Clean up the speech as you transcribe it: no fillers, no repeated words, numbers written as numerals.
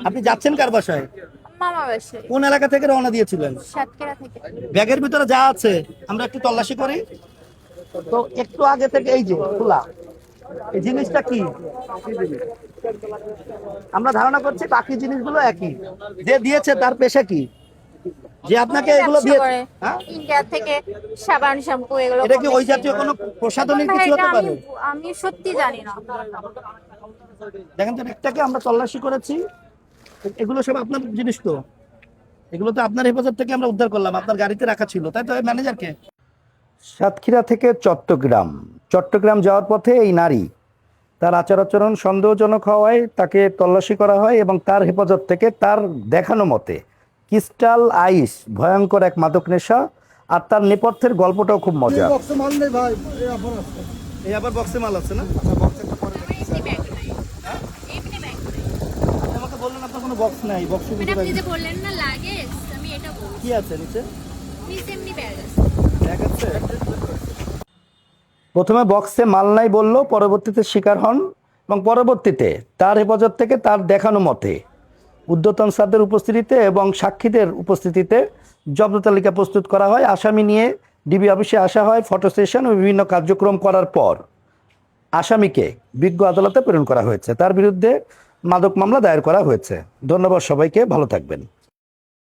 আপনি যাচ্ছেন কার বাসায়? মামা বাসায়। কোন এলাকা থেকে রওনা দিয়েছিলেন? সাতক্ষীরা থেকে। ব্যাগের ভিতরে যা আছে আমরা একটু তল্লাশি করি। তো একটু আগে থেকে এই যে খোলা, এই জিনিসটা কি? আমরা ধারণা করছি বাকি জিনিসগুলো একই। যে দিয়েছে তার পেশা কি? যে আপনাকে উনি এগুলো ব্যবসা দিয়েছে, করে। হ্যাঁ? ইন্ডিয়া থেকে সাবান শ্যাম্পু এগুলো এটা কি কম ওই বেশি। জাতীয় কোনো প্রসাধনীর এখন ভাই কিছু এটা হতে আমি পারে? আমি সত্যি জানি না। দেখেন তো ব্যাগটাকে আমরা তল্লাশি করেছি, এগুলো সব আপনার জিনিস তো? এগুলো তো আপনার হেফাজত থেকে আমরা উদ্ধার করলাম, আপনার গাড়িতে রাখা ছিল, তাই তো? ম্যানেজারকে সাতক্ষীরা থেকে চট্টগ্রাম, চট্টগ্রাম যাওয়ার পথে এই নারী, তার আচার আচরণ সন্দেহজনক হওয়ায় তাকে তল্লাশি করা হয় এবং তার হেফাজত থেকে তার দেখানো মতে ক্রিস্টাল আইস ভয়ঙ্কর এক মাদক নেশা, আর তার নেপথ্যের গল্পটাও খুব মজা। এই আবার বক্সে মাল আছে না? এমনি ব্যাগ নাই। এমনি ব্যাগ নাই। আমাকে বললেন আপনার কোনো বক্স নাই, বক্সের মানে ভিতরে আপনি যে বললেন না লাগেজ, আমি এটা বলছি। কি আছে নিচে? নিচে এমনি ব্যাগ আছে। ব্যাগ আছে। প্রথমে বক্সে মাল নাই বলল, পরবর্তীতে স্বীকার হন এবং পরবর্তীতে তার হেফাজত থেকে তার দেখানো মতে ঊর্ধ্বতন স্যারদের উপস্থিতিতে এবং সাক্ষীদের উপস্থিতিতে জব্দ তালিকা প্রস্তুত করা হয়। আসামি নিয়ে ডিবি অফিসে আসা হয়। ফটো সেশন ও বিভিন্ন কার্যক্রম করার পর আসামিকে বিজ্ঞ আদালতে প্রেরণ করা হয়েছে। তার বিরুদ্ধে মাদক মামলা দায়ের করা হয়েছে। ধন্যবাদ সবাইকে, ভালো থাকবেন।